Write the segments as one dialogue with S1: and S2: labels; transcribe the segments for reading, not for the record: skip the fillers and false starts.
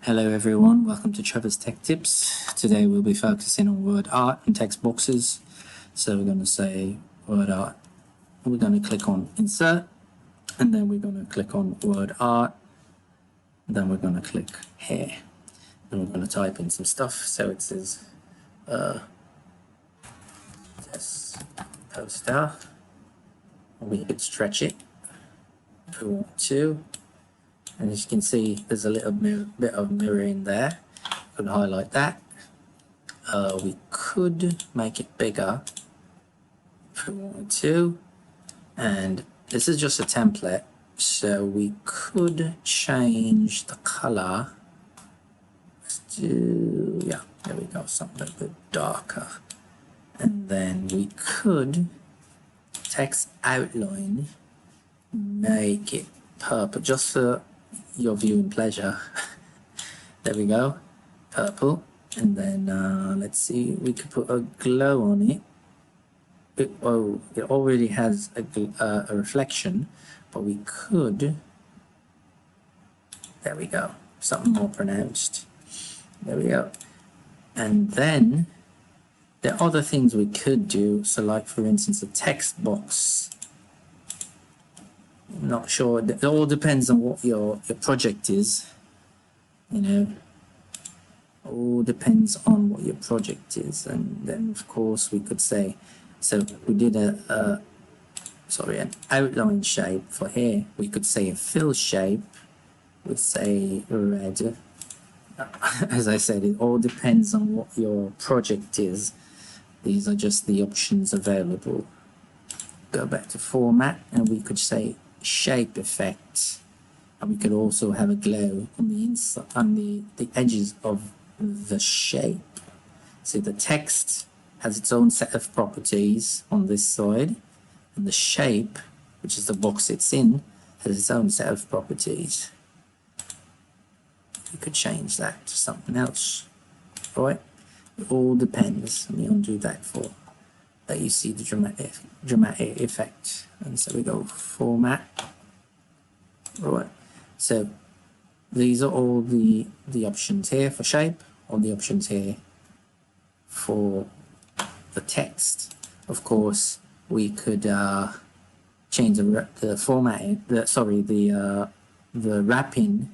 S1: Hello everyone, welcome to Trevor's Tech Tips. Today we'll be focusing on Wordart and text boxes. So we're going to say Wordart, we're going to click on Insert, and then we're going to click on Wordart, then we're going to click here, and we're going to type in some stuff. So it says test poster, and we could stretch it if we want to. And as you can see, there's a little bit of mirroring there. We could highlight that. We could make it bigger if we wanted to. And this is just a template, so we could change the color to, yeah, there we go, something a little bit darker. And then we could text outline, make it purple, just for your viewing pleasure. There we go, purple. And then let's see, we could put a glow on it. It already has a reflection, but we could, there we go, something more pronounced. There we go. And then there are other things we could do. So like for instance, a text box. I'm not sure, it all depends on what your project is, you know, all depends on what your project is. And then of course we could say, so we did an outline shape for here. We could say a fill shape, we'd say red. As I said, it all depends on what your project is. These are just the options available. Go back to format, and we could say shape effect, and we could also have a glow on the inside, on the edges of the shape. So the text has its own set of properties on this side, and the shape, which is the box it's in, has its own set of properties. We could change that to something else, right? It all depends. Let me undo that for that you see the dramatic effect. And so we go format, right? So these are all the options here for shape, all the options here for the text. Of course, we could change the format, the wrapping.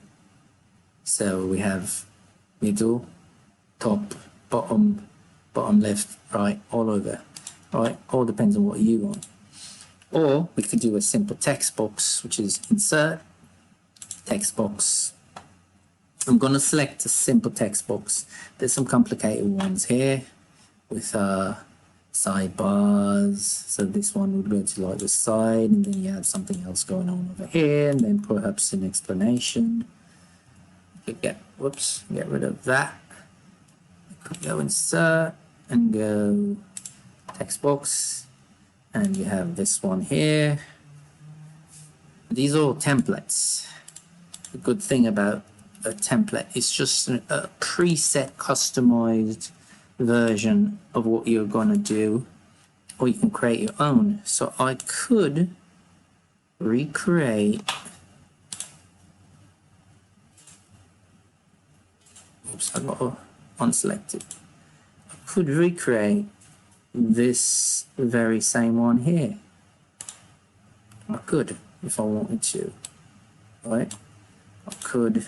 S1: So we have middle, top, bottom, left, right, all over. Right, all depends on what you want. Or we could do a simple text box, which is insert, text box. I'm going to select a simple text box. There's some complicated ones here with sidebars. So this one would go to like the side, and then you have something else going on over here, and then perhaps an explanation. You could get rid of that. You could go insert and go text box, and you have this one here. These are all templates. The good thing about a template is just a preset customized version of what you're going to do, or you can create your own. So I could recreate, oops, I got unselected. I could recreate this very same one here. I could, if I wanted to, right? I could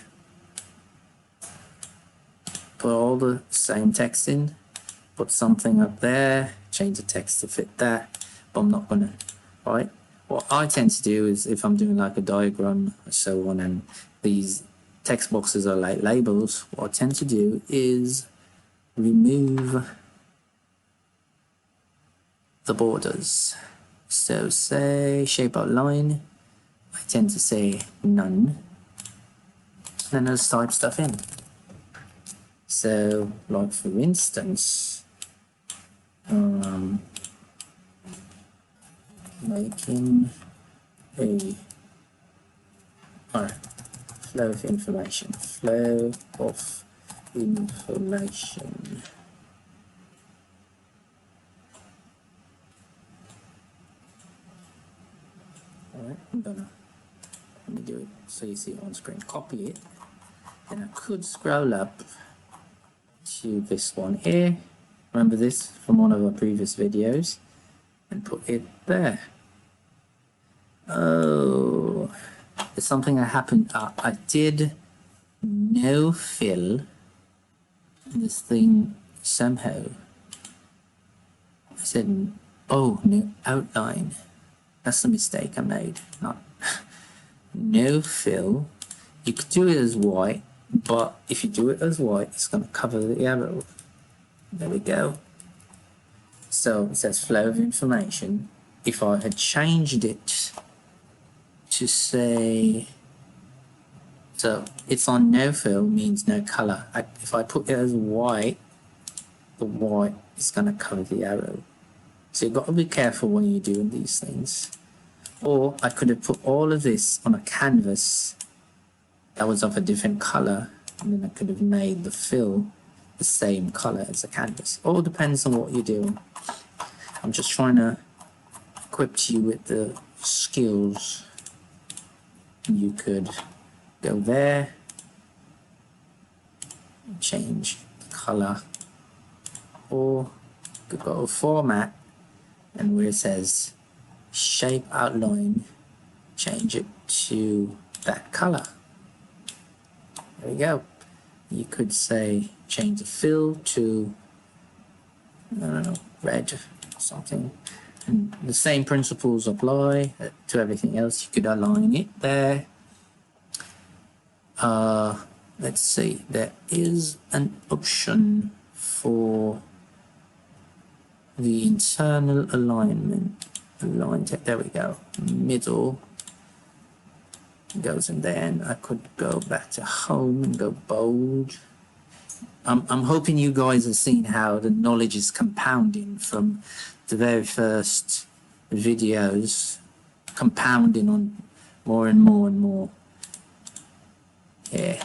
S1: put all the same text in, put something up there, change the text to fit that, but I'm not gonna, right? What I tend to do is, if I'm doing like a diagram or so on, and these text boxes are like labels, what I tend to do is remove the borders. So say shape outline, I tend to say none, and then just type stuff in. So like for instance, making a flow of information. Alright, let me do it so you see it on screen. Copy it, Then I could scroll up to this one here. Remember this from one of our previous videos, and put it there. Oh, there's something that happened. I did no fill this thing somehow. I said, oh, no outline. That's the mistake I made. Not no fill. You could do it as white, but if you do it as white, it's going to cover the arrow. There we go. So it says flow of information. If I had changed it to say, so it's on no fill means no color. If I put it as white, the white is going to cover the arrow. So you've got to be careful when you're doing these things. Or I could have put all of this on a canvas that was of a different color, and then I could have made the fill the same color as the canvas. All depends on what you're doing. I'm just trying to equip you with the skills. You could go there, change the color, or you could go to format, and where it says shape outline, change it to that color. There we go. You could say change the fill to, I don't know, red or something. And the same principles apply to everything else. You could align it there. Let's see, there is an option for the internal alignment. There we go. Middle goes in there, and I could go back to home and go bold. I'm hoping you guys have seen how the knowledge is compounding from the very first videos, compounding on more and more and more. Yeah.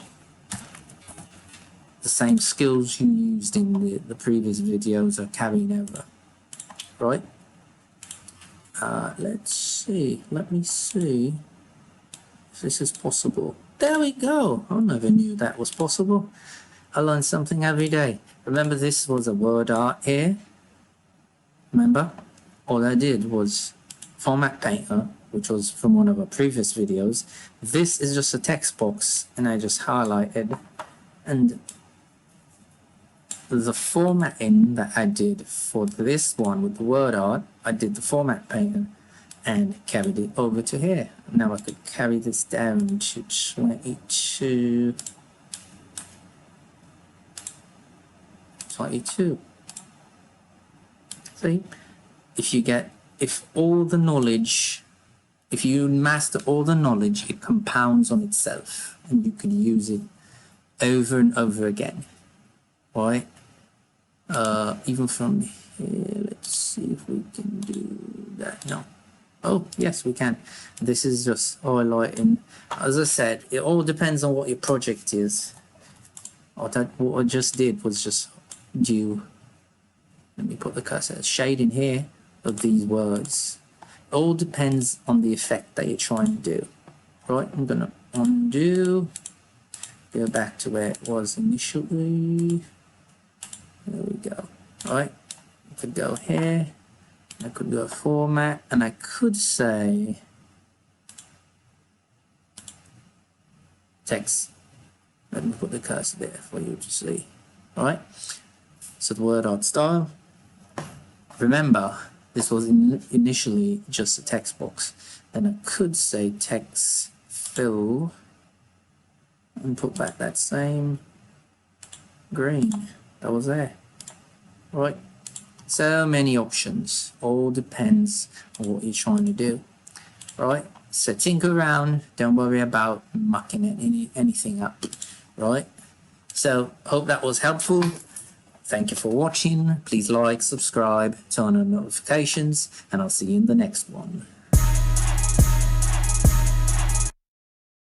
S1: The same skills you used in the previous videos are carried over, right? Let's see. Let me see if this is possible. There we go. I never knew that was possible. I learn something every day. Remember, this was a Wordart here. Remember? All I did was format painter, which was from one of our previous videos. This is just a text box, and I just highlighted. And the formatting that I did for this one with the Wordart, I did the format painter and carried it over to here. Now I could carry this down to 22. See, if all the knowledge, if you master all the knowledge, it compounds on itself, and you could use it over and over again. Right? Even from here, let's see if we can do that. No. Oh, yes, we can. This is just highlighting. As I said, it all depends on what your project is. What I just did was just do, let me put the cursor, shading here of these words. It all depends on the effect that you're trying to do. Right, I'm going to undo, go back to where it was initially. There we go. Right, I could go here, I could go format, and I could say text. Let me put the cursor there for you to see. All right, so the Wordart style. Remember, this was initially just a text box. Then I could say text fill and put back that same green that was there. All right, so many options. All depends on what you're trying to do. All right, so tinker around. Don't worry about mucking anything up. Right, so hope that was helpful. Thank you for watching. Please like, subscribe, turn on notifications, and I'll see you in the next one.